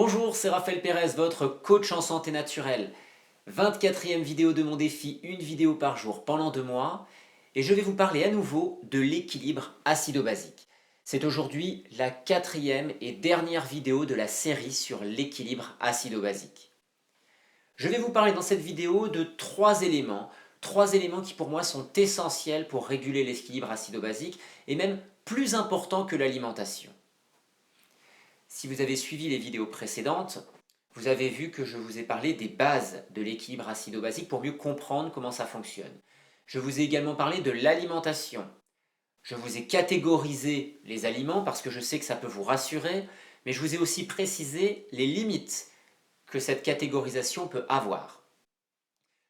Bonjour, c'est Raphaël Pérez, votre coach en santé naturelle. 24e vidéo de mon défi, une vidéo par jour pendant 2 mois. Et je vais vous parler à nouveau de l'équilibre acido-basique. C'est aujourd'hui la 4e et dernière vidéo de la série sur l'équilibre acido-basique. Je vais vous parler dans cette vidéo de 3 éléments. 3 éléments qui pour moi sont essentiels pour réguler l'équilibre acido-basique et même plus importants que l'alimentation. Si vous avez suivi les vidéos précédentes, vous avez vu que je vous ai parlé des bases de l'équilibre acido-basique pour mieux comprendre comment ça fonctionne. Je vous ai également parlé de l'alimentation. Je vous ai catégorisé les aliments parce que je sais que ça peut vous rassurer, mais je vous ai aussi précisé les limites que cette catégorisation peut avoir.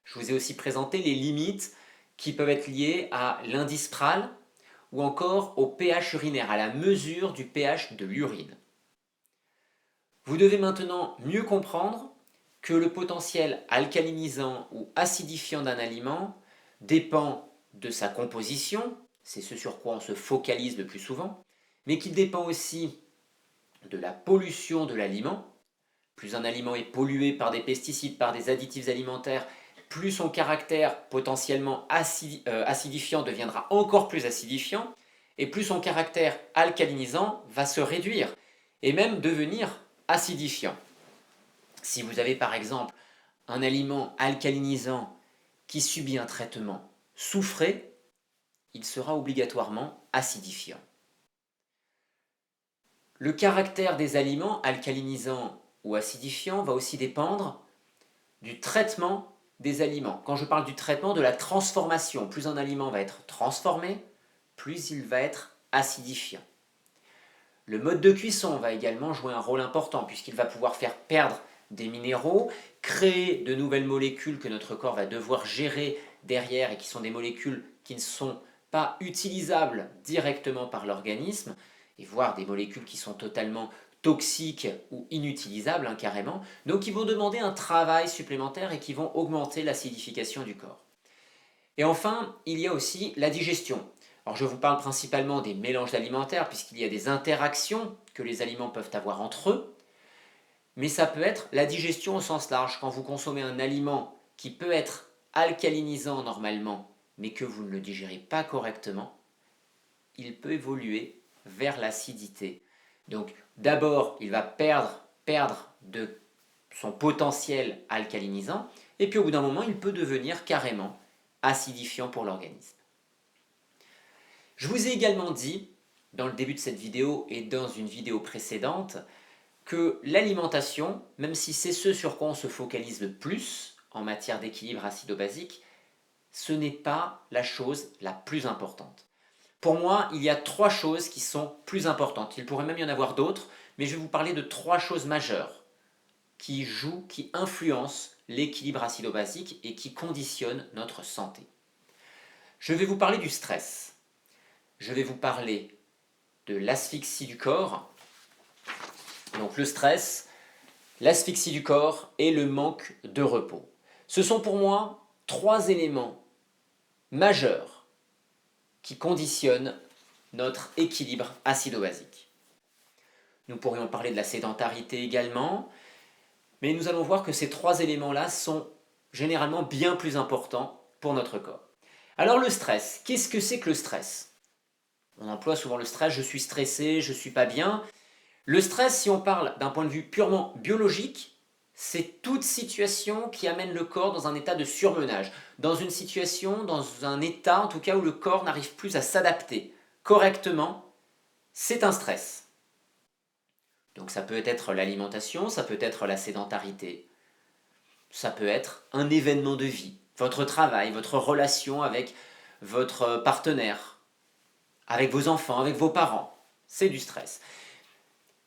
Je vous ai aussi présenté les limites qui peuvent être liées à l'indice PRAL ou encore au pH urinaire, à la mesure du pH de l'urine. Vous devez maintenant mieux comprendre que le potentiel alcalinisant ou acidifiant d'un aliment dépend de sa composition, c'est ce sur quoi on se focalise le plus souvent, mais qu'il dépend aussi de la pollution de l'aliment. Plus un aliment est pollué par des pesticides, par des additifs alimentaires, plus son caractère potentiellement acidifiant deviendra encore plus acidifiant, et plus son caractère alcalinisant va se réduire, et même devenir acidifiant. Si vous avez par exemple un aliment alcalinisant qui subit un traitement soufré, il sera obligatoirement acidifiant. Le caractère des aliments alcalinisants ou acidifiants va aussi dépendre du traitement des aliments. Quand je parle du traitement, de la transformation, plus un aliment va être transformé, plus il va être acidifiant. Le mode de cuisson va également jouer un rôle important puisqu'il va pouvoir faire perdre des minéraux, créer de nouvelles molécules que notre corps va devoir gérer derrière et qui sont des molécules qui ne sont pas utilisables directement par l'organisme, et voire des molécules qui sont totalement toxiques ou inutilisables carrément, donc qui vont demander un travail supplémentaire et qui vont augmenter l'acidification du corps. Et enfin, il y a aussi la digestion. Alors je vous parle principalement des mélanges alimentaires puisqu'il y a des interactions que les aliments peuvent avoir entre eux, mais ça peut être la digestion au sens large. Quand vous consommez un aliment qui peut être alcalinisant normalement, mais que vous ne le digérez pas correctement, il peut évoluer vers l'acidité. Donc d'abord, il va perdre de son potentiel alcalinisant, et puis au bout d'un moment, il peut devenir carrément acidifiant pour l'organisme. Je vous ai également dit, dans le début de cette vidéo et dans une vidéo précédente, que l'alimentation, même si c'est ce sur quoi on se focalise le plus en matière d'équilibre acido-basique, ce n'est pas la chose la plus importante. Pour moi, il y a 3 choses qui sont plus importantes. Il pourrait même y en avoir d'autres, mais je vais vous parler de 3 choses majeures qui jouent, qui influencent l'équilibre acido-basique et qui conditionnent notre santé. Je vais vous parler du stress. Je vais vous parler de l'asphyxie du corps. Donc le stress, l'asphyxie du corps et le manque de repos. Ce sont pour moi 3 éléments majeurs qui conditionnent notre équilibre acido-basique. Nous pourrions parler de la sédentarité également, mais nous allons voir que ces 3 éléments-là sont généralement bien plus importants pour notre corps. Alors le stress, qu'est-ce que c'est que le stress? On emploie souvent le stress, je suis stressé, je ne suis pas bien. Le stress, si on parle d'un point de vue purement biologique, c'est toute situation qui amène le corps dans un état de surmenage, dans une situation, dans un état en tout cas où le corps n'arrive plus à s'adapter correctement, c'est un stress. Donc ça peut être l'alimentation, ça peut être la sédentarité, ça peut être un événement de vie, votre travail, votre relation avec votre partenaire, avec vos enfants, avec vos parents, c'est du stress.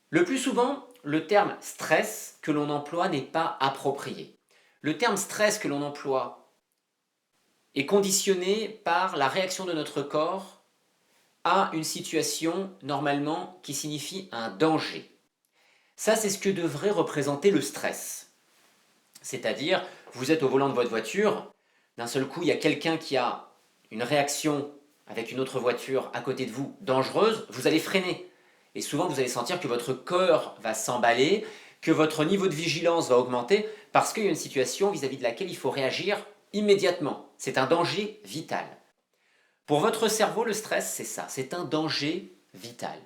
Le plus souvent, le terme stress que l'on emploie n'est pas approprié. Le terme stress que l'on emploie est conditionné par la réaction de notre corps à une situation normalement qui signifie un danger. Ça, c'est ce que devrait représenter le stress. C'est-à-dire, vous êtes au volant de votre voiture, d'un seul coup, il y a quelqu'un qui a une réaction avec une autre voiture à côté de vous dangereuse, vous allez freiner. Et souvent, vous allez sentir que votre cœur va s'emballer, que votre niveau de vigilance va augmenter parce qu'il y a une situation vis-à-vis de laquelle il faut réagir immédiatement. C'est un danger vital. Pour votre cerveau, le stress, c'est ça, c'est un danger vital.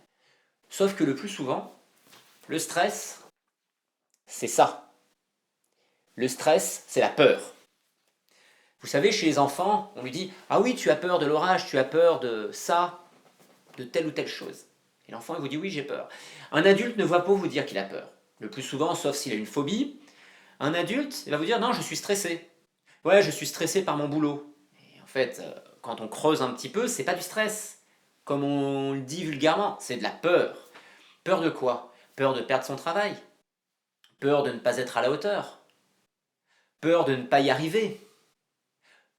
Sauf que le plus souvent, le stress, c'est ça. Le stress, c'est la peur. Vous savez, chez les enfants, on lui dit « Ah oui, tu as peur de l'orage, tu as peur de ça, de telle ou telle chose. » Et l'enfant, il vous dit « Oui, j'ai peur. » Un adulte ne va pas vous dire qu'il a peur. Le plus souvent, sauf s'il a une phobie, un adulte, il va vous dire « Non, je suis stressé. Ouais, je suis stressé par mon boulot. » Et en fait, quand on creuse un petit peu, c'est pas du stress. Comme on le dit vulgairement, c'est de la peur. Peur de quoi? Peur de perdre son travail. Peur de ne pas être à la hauteur. Peur de ne pas y arriver.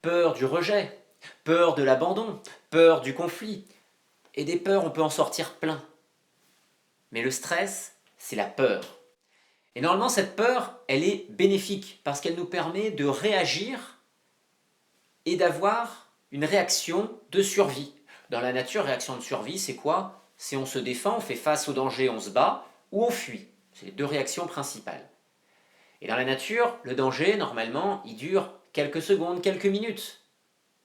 Peur du rejet. Peur de l'abandon. Peur du conflit. Et des peurs, on peut en sortir plein. Mais le stress, c'est la peur. Et normalement, cette peur, elle est bénéfique parce qu'elle nous permet de réagir et d'avoir une réaction de survie. Dans la nature, réaction de survie, c'est quoi? C'est on se défend, on fait face au danger, on se bat, ou on fuit. C'est les deux réactions principales. Et dans la nature, le danger, normalement, il dure quelques secondes, quelques minutes.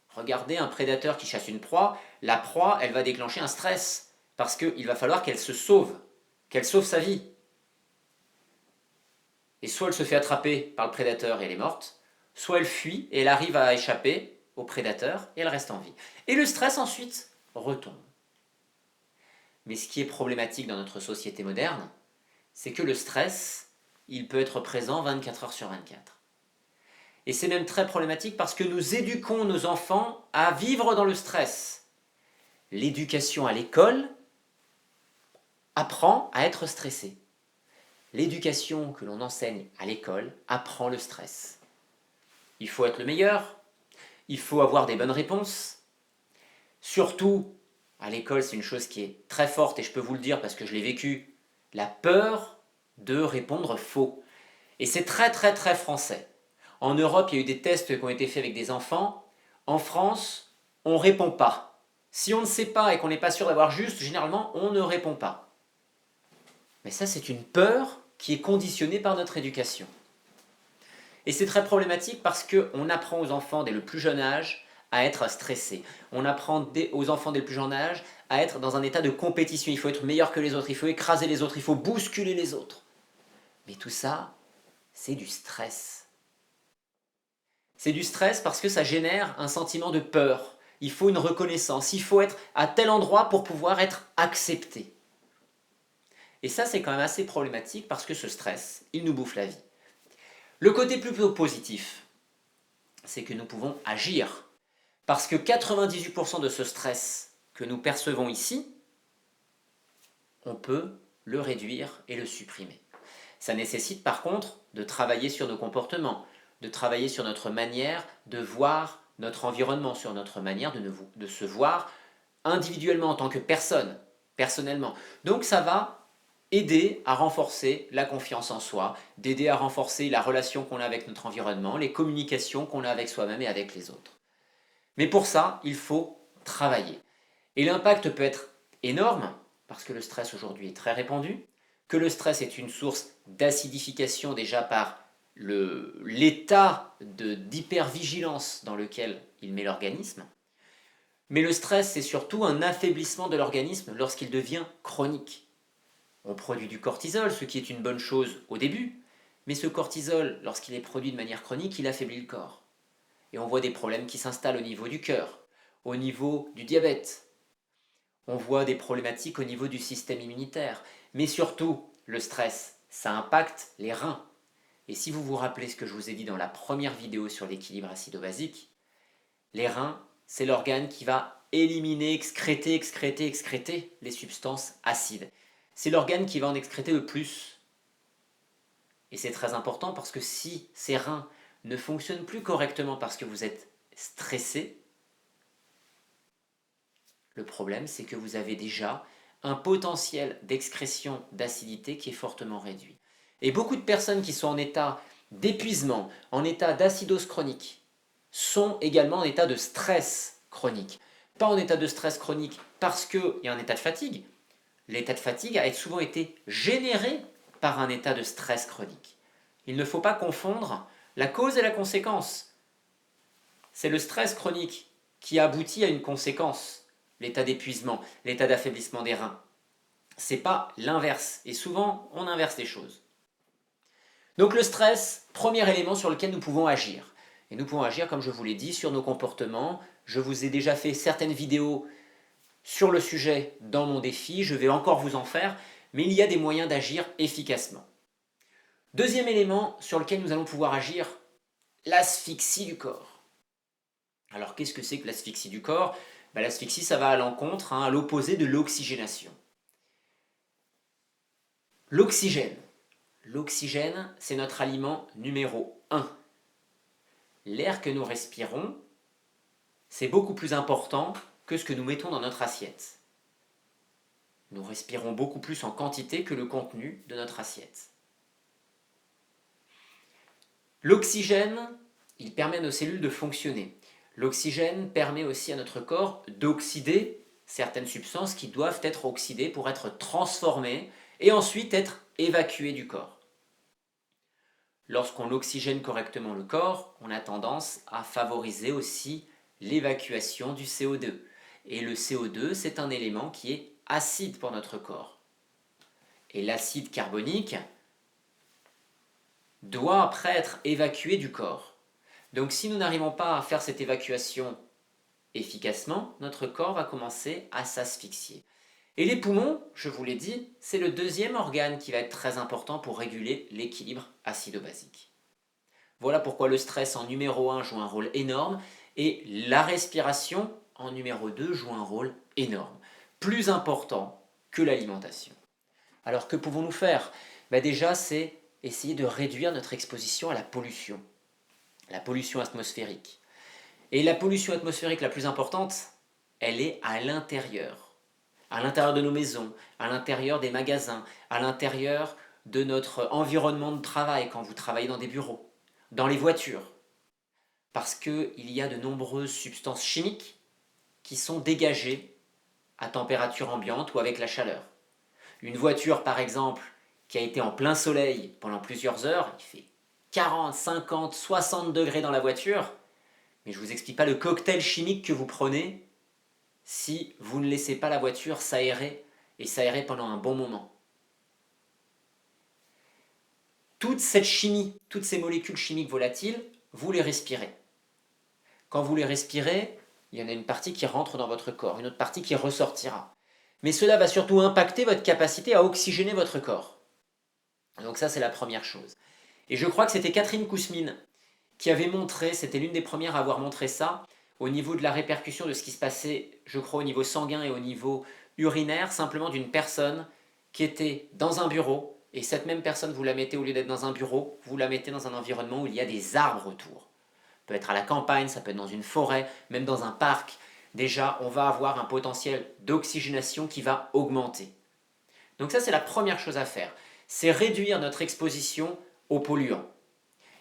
Regardez un prédateur qui chasse une proie, la proie, elle va déclencher un stress, parce qu'il va falloir qu'elle sauve sa vie. Et soit elle se fait attraper par le prédateur et elle est morte, soit elle fuit et elle arrive à échapper au prédateur et elle reste en vie. Et le stress ensuite retombe. Mais ce qui est problématique dans notre société moderne, c'est que le stress, il peut être présent 24 heures sur 24. Et c'est même très problématique parce que nous éduquons nos enfants à vivre dans le stress. L'éducation à l'école apprend à être stressé. L'éducation que l'on enseigne à l'école apprend le stress. Il faut être le meilleur, il faut avoir des bonnes réponses. Surtout, à l'école, c'est une chose qui est très forte et je peux vous le dire parce que je l'ai vécu, la peur de répondre faux. Et c'est très très très français. En Europe, il y a eu des tests qui ont été faits avec des enfants. En France, on ne répond pas. Si on ne sait pas et qu'on n'est pas sûr d'avoir juste, généralement, on ne répond pas. Mais ça, c'est une peur qui est conditionnée par notre éducation. Et c'est très problématique parce qu'on apprend aux enfants dès le plus jeune âge à être stressés. On apprend aux enfants dès le plus jeune âge à être dans un état de compétition. Il faut être meilleur que les autres, il faut écraser les autres, il faut bousculer les autres. Mais tout ça, c'est du stress. C'est du stress parce que ça génère un sentiment de peur. Il faut une reconnaissance, il faut être à tel endroit pour pouvoir être accepté. Et ça, c'est quand même assez problématique parce que ce stress, il nous bouffe la vie. Le côté plutôt positif, c'est que nous pouvons agir. Parce que 98% de ce stress que nous percevons ici, on peut le réduire et le supprimer. Ça nécessite par contre de travailler sur nos comportements, de travailler sur notre manière de voir notre environnement, sur notre manière de se voir individuellement en tant que personne, personnellement. Donc ça va aider à renforcer la confiance en soi, d'aider à renforcer la relation qu'on a avec notre environnement, les communications qu'on a avec soi-même et avec les autres. Mais pour ça, il faut travailler. Et l'impact peut être énorme, parce que le stress aujourd'hui est très répandu, que le stress est une source d'acidification déjà par l'état d'hypervigilance dans lequel il met l'organisme. Mais le stress, c'est surtout un affaiblissement de l'organisme lorsqu'il devient chronique. On produit du cortisol, ce qui est une bonne chose au début, mais ce cortisol, lorsqu'il est produit de manière chronique, il affaiblit le corps. Et on voit des problèmes qui s'installent au niveau du cœur, au niveau du diabète. On voit des problématiques au niveau du système immunitaire. Mais surtout, le stress, ça impacte les reins. Et si vous vous rappelez ce que je vous ai dit dans la première vidéo sur l'équilibre acido-basique, les reins, c'est l'organe qui va éliminer, excréter les substances acides. C'est l'organe qui va en excréter le plus. Et c'est très important parce que si ces reins ne fonctionnent plus correctement parce que vous êtes stressé, le problème c'est que vous avez déjà un potentiel d'excrétion d'acidité qui est fortement réduit. Et beaucoup de personnes qui sont en état d'épuisement, en état d'acidose chronique, sont également en état de stress chronique. Pas en état de stress chronique parce qu'il y a un état de fatigue. L'état de fatigue a souvent été généré par un état de stress chronique. Il ne faut pas confondre la cause et la conséquence. C'est le stress chronique qui aboutit à une conséquence, l'état d'épuisement, l'état d'affaiblissement des reins. C'est pas l'inverse, et souvent on inverse les choses. Donc le stress, premier élément sur lequel nous pouvons agir. Et nous pouvons agir, comme je vous l'ai dit, sur nos comportements. Je vous ai déjà fait certaines vidéos sur le sujet dans mon défi, je vais encore vous en faire, mais il y a des moyens d'agir efficacement. Deuxième élément sur lequel nous allons pouvoir agir, l'asphyxie du corps. Alors qu'est-ce que c'est que l'asphyxie du corps? L'asphyxie, ça va à l'encontre, à l'opposé de l'oxygénation. L'oxygène. L'oxygène, c'est notre aliment numéro 1. L'air que nous respirons, c'est beaucoup plus important que ce que nous mettons dans notre assiette. Nous respirons beaucoup plus en quantité que le contenu de notre assiette. L'oxygène, il permet à nos cellules de fonctionner. L'oxygène permet aussi à notre corps d'oxyder certaines substances qui doivent être oxydées pour être transformées et ensuite être évacuées du corps. Lorsqu'on oxygène correctement le corps, on a tendance à favoriser aussi l'évacuation du CO2. Et le CO2, c'est un élément qui est acide pour notre corps. Et l'acide carbonique doit après être évacué du corps. Donc si nous n'arrivons pas à faire cette évacuation efficacement, notre corps va commencer à s'asphyxier. Et les poumons, je vous l'ai dit, c'est le deuxième organe qui va être très important pour réguler l'équilibre acido-basique. Voilà pourquoi le stress en numéro 1 joue un rôle énorme et la respiration en numéro 2 joue un rôle énorme, plus important que l'alimentation. Alors que pouvons-nous faire? Déjà, c'est essayer de réduire notre exposition à la pollution atmosphérique. Et la pollution atmosphérique la plus importante, elle est à l'intérieur de nos maisons, à l'intérieur des magasins, à l'intérieur de notre environnement de travail quand vous travaillez dans des bureaux, dans les voitures. Parce qu'il y a de nombreuses substances chimiques qui sont dégagées à température ambiante ou avec la chaleur. Une voiture, par exemple, qui a été en plein soleil pendant plusieurs heures, il fait 40, 50, 60 degrés dans la voiture, mais je ne vous explique pas le cocktail chimique que vous prenez si vous ne laissez pas la voiture s'aérer et s'aérer pendant un bon moment. Toute cette chimie, toutes ces molécules chimiques volatiles, vous les respirez. Quand vous les respirez, il y en a une partie qui rentre dans votre corps, une autre partie qui ressortira. Mais cela va surtout impacter votre capacité à oxygéner votre corps. Donc ça, c'est la première chose. Et je crois que c'était Catherine Kousmine qui avait montré, c'était l'une des premières à avoir montré ça, au niveau de la répercussion de ce qui se passait, je crois, au niveau sanguin et au niveau urinaire, simplement d'une personne qui était dans un bureau, et cette même personne, vous la mettez, au lieu d'être dans un bureau, vous la mettez dans un environnement où il y a des arbres autour. Ça peut être à la campagne, ça peut être dans une forêt, même dans un parc. Déjà, on va avoir un potentiel d'oxygénation qui va augmenter. Donc ça, c'est la première chose à faire. C'est réduire notre exposition aux polluants.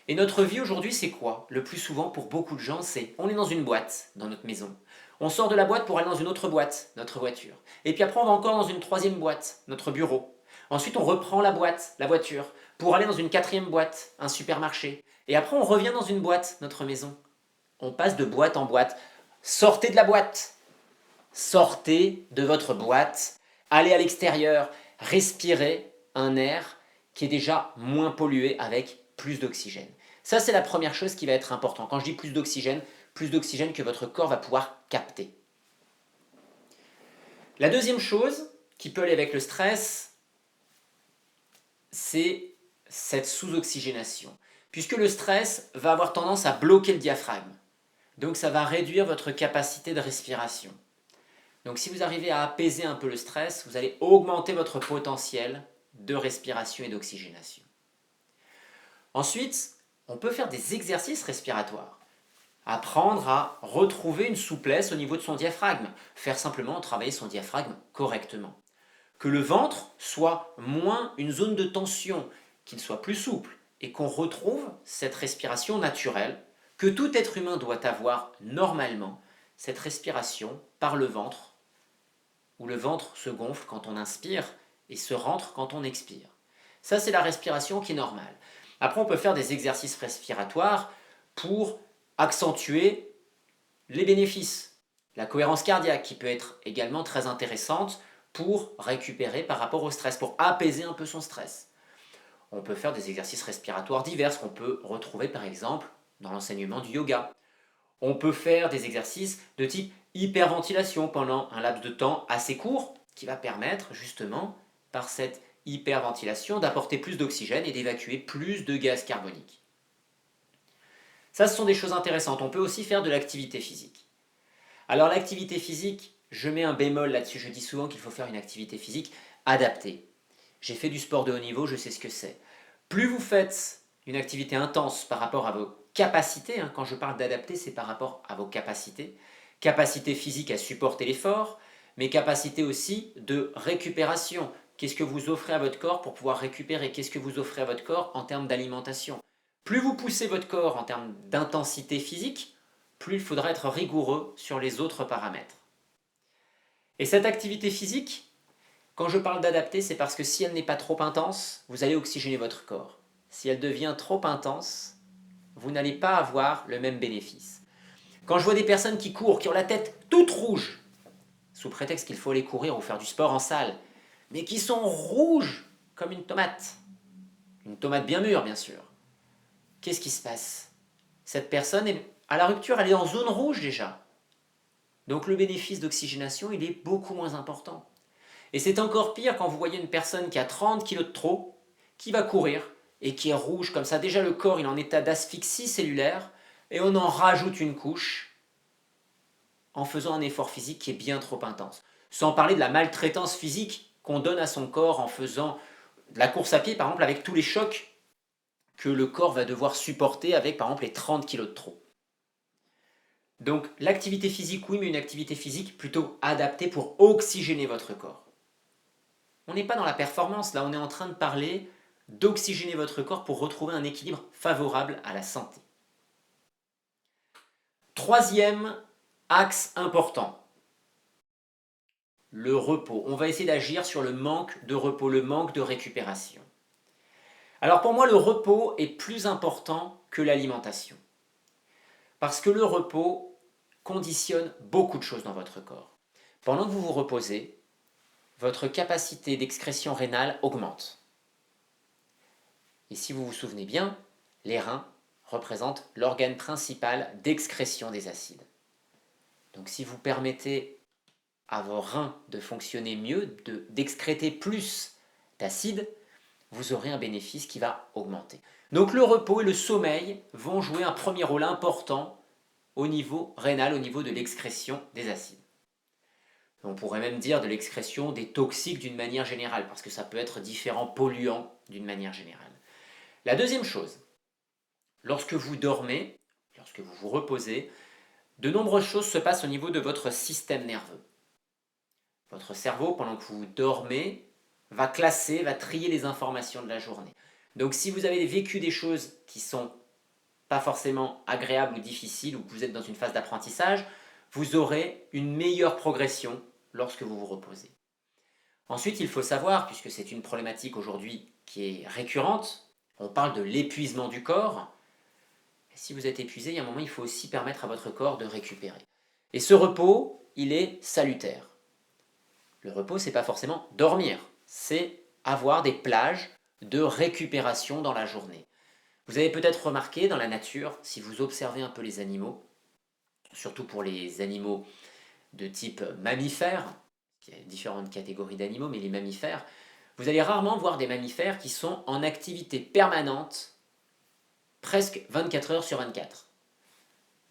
Et notre vie aujourd'hui, c'est quoi? Le plus souvent, pour beaucoup de gens, c'est on est dans une boîte, dans notre maison. On sort de la boîte pour aller dans une autre boîte, notre voiture. Et puis après, on va encore dans une troisième boîte, notre bureau. Ensuite, on reprend la boîte, la voiture, pour aller dans une quatrième boîte, un supermarché. Et après, on revient dans une boîte, notre maison. On passe de boîte en boîte. Sortez de la boîte. Sortez de votre boîte. Allez à l'extérieur. Respirez un air qui est déjà moins pollué avec plus d'oxygène. Ça, c'est la première chose qui va être importante. Quand je dis plus d'oxygène que votre corps va pouvoir capter. La deuxième chose qui peut aller avec le stress, c'est cette sous-oxygénation. Puisque le stress va avoir tendance à bloquer le diaphragme. Donc ça va réduire votre capacité de respiration. Donc si vous arrivez à apaiser un peu le stress, vous allez augmenter votre potentiel de respiration et d'oxygénation. Ensuite, on peut faire des exercices respiratoires. Apprendre à retrouver une souplesse au niveau de son diaphragme. Faire simplement travailler son diaphragme correctement. Que le ventre soit moins une zone de tension, qu'il soit plus souple et qu'on retrouve cette respiration naturelle que tout être humain doit avoir normalement, cette respiration par le ventre, où le ventre se gonfle quand on inspire et se rentre quand on expire. Ça, c'est la respiration qui est normale. Après, on peut faire des exercices respiratoires pour accentuer les bénéfices. La cohérence cardiaque qui peut être également très intéressante pour récupérer par rapport au stress, pour apaiser un peu son stress. On peut faire des exercices respiratoires divers qu'on peut retrouver par exemple dans l'enseignement du yoga. On peut faire des exercices de type hyperventilation pendant un laps de temps assez court qui va permettre justement par cette hyperventilation d'apporter plus d'oxygène et d'évacuer plus de gaz carbonique. Ça, ce sont des choses intéressantes. On peut aussi faire de l'activité physique. Alors l'activité physique, je mets un bémol là-dessus. Je dis souvent qu'il faut faire une activité physique adaptée. J'ai fait du sport de haut niveau, je sais ce que c'est. Plus vous faites une activité intense par rapport à vos capacités, quand je parle d'adapter, c'est par rapport à vos capacités, capacité physique à supporter l'effort, mais capacité aussi de récupération. Qu'est-ce que vous offrez à votre corps pour pouvoir récupérer? Qu'est-ce que vous offrez à votre corps en termes d'alimentation? Plus vous poussez votre corps en termes d'intensité physique, plus il faudra être rigoureux sur les autres paramètres. Et cette activité physique, quand je parle d'adapter, c'est parce que si elle n'est pas trop intense, vous allez oxygéner votre corps. Si elle devient trop intense, vous n'allez pas avoir le même bénéfice. Quand je vois des personnes qui courent, qui ont la tête toute rouge, sous prétexte qu'il faut aller courir ou faire du sport en salle, mais qui sont rouges comme une tomate bien mûre bien sûr, qu'est-ce qui se passe? Cette personne est à la rupture, elle est en zone rouge déjà. Donc le bénéfice d'oxygénation, il est beaucoup moins important. Et c'est encore pire quand vous voyez une personne qui a 30 kilos de trop, qui va courir et qui est rouge comme ça. Déjà le corps il est en état d'asphyxie cellulaire et on en rajoute une couche en faisant un effort physique qui est bien trop intense. Sans parler de la maltraitance physique qu'on donne à son corps en faisant de la course à pied par exemple avec tous les chocs que le corps va devoir supporter avec par exemple les 30 kilos de trop. Donc l'activité physique oui, mais une activité physique plutôt adaptée pour oxygéner votre corps. On n'est pas dans la performance, là on est en train de parler d'oxygéner votre corps pour retrouver un équilibre favorable à la santé. Troisième axe important, le repos. On va essayer d'agir sur le manque de repos, le manque de récupération. Alors pour moi, le repos est plus important que l'alimentation. Parce que le repos conditionne beaucoup de choses dans votre corps. Pendant que vous vous reposez, votre capacité d'excrétion rénale augmente. Et si vous vous souvenez bien, les reins représentent l'organe principal d'excrétion des acides. Donc si vous permettez à vos reins de fonctionner mieux, d'excréter plus d'acide, vous aurez un bénéfice qui va augmenter. Donc le repos et le sommeil vont jouer un premier rôle important au niveau rénal, au niveau de l'excrétion des acides. On pourrait même dire de l'excrétion des toxiques d'une manière générale, parce que ça peut être différents polluants d'une manière générale. La deuxième chose, lorsque vous dormez, lorsque vous vous reposez, de nombreuses choses se passent au niveau de votre système nerveux. Votre cerveau, pendant que vous dormez, va classer, va trier les informations de la journée. Donc si vous avez vécu des choses qui ne sont pas forcément agréables ou difficiles, ou que vous êtes dans une phase d'apprentissage, vous aurez une meilleure progression lorsque vous vous reposez. Ensuite, il faut savoir, puisque c'est une problématique aujourd'hui qui est récurrente, on parle de l'épuisement du corps. Si vous êtes épuisé, il y a un moment, il faut aussi permettre à votre corps de récupérer. Et ce repos, il est salutaire. Le repos, c'est pas forcément dormir, c'est avoir des plages de récupération dans la journée. Vous avez peut-être remarqué dans la nature, si vous observez un peu les animaux, surtout pour les animaux de type mammifère, il y a différentes catégories d'animaux, mais les mammifères, vous allez rarement voir des mammifères qui sont en activité permanente, presque 24 heures sur 24.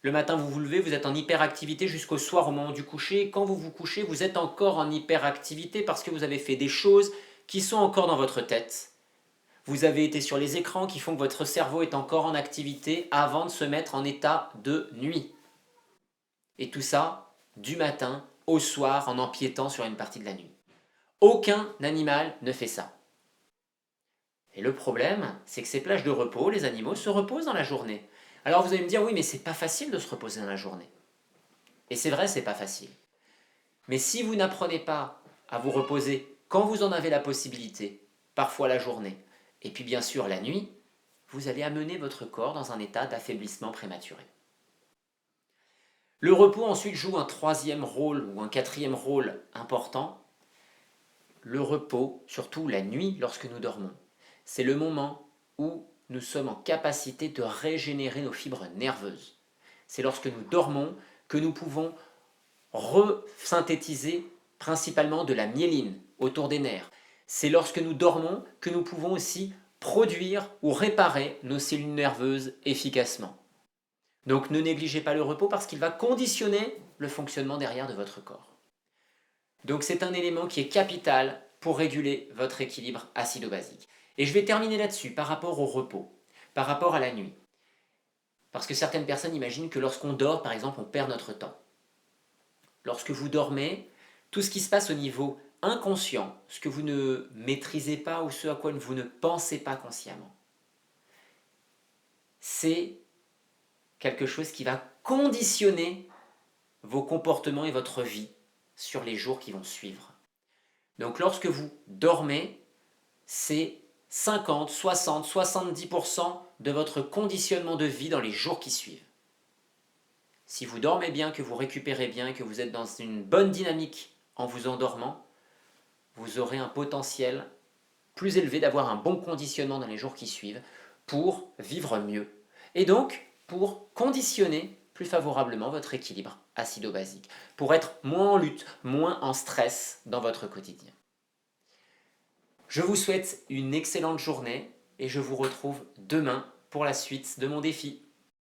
Le matin, vous vous levez, vous êtes en hyperactivité jusqu'au soir au moment du coucher. Quand vous vous couchez, vous êtes encore en hyperactivité parce que vous avez fait des choses qui sont encore dans votre tête. Vous avez été sur les écrans qui font que votre cerveau est encore en activité avant de se mettre en état de nuit. Et tout ça, du matin au soir, en empiétant sur une partie de la nuit. Aucun animal ne fait ça. Et le problème, c'est que ces plages de repos, les animaux se reposent dans la journée. Alors vous allez me dire, oui, mais c'est pas facile de se reposer dans la journée. Et c'est vrai, c'est pas facile. Mais si vous n'apprenez pas à vous reposer quand vous en avez la possibilité, parfois la journée, Et puis bien sûr, la nuit, vous allez amener votre corps dans un état d'affaiblissement prématuré. Le repos ensuite joue un troisième rôle ou un quatrième rôle important. Le repos, surtout la nuit lorsque nous dormons, c'est le moment où nous sommes en capacité de régénérer nos fibres nerveuses. C'est lorsque nous dormons que nous pouvons resynthétiser principalement de la myéline autour des nerfs. C'est lorsque nous dormons que nous pouvons aussi produire ou réparer nos cellules nerveuses efficacement. Donc ne négligez pas le repos parce qu'il va conditionner le fonctionnement derrière de votre corps. Donc c'est un élément qui est capital pour réguler votre équilibre acido-basique. Et je vais terminer là-dessus par rapport au repos, par rapport à la nuit. Parce que certaines personnes imaginent que lorsqu'on dort, par exemple, on perd notre temps. Lorsque vous dormez, tout ce qui se passe au niveau inconscient, ce que vous ne maîtrisez pas ou ce à quoi vous ne pensez pas consciemment, c'est quelque chose qui va conditionner vos comportements et votre vie sur les jours qui vont suivre. Donc lorsque vous dormez, c'est 50, 60, 70% de votre conditionnement de vie dans les jours qui suivent. Si vous dormez bien, que vous récupérez bien et que vous êtes dans une bonne dynamique en vous endormant, vous aurez un potentiel plus élevé d'avoir un bon conditionnement dans les jours qui suivent pour vivre mieux. Et donc, pour conditionner plus favorablement votre équilibre acido-basique, pour être moins en lutte, moins en stress dans votre quotidien. Je vous souhaite une excellente journée et je vous retrouve demain pour la suite de mon défi.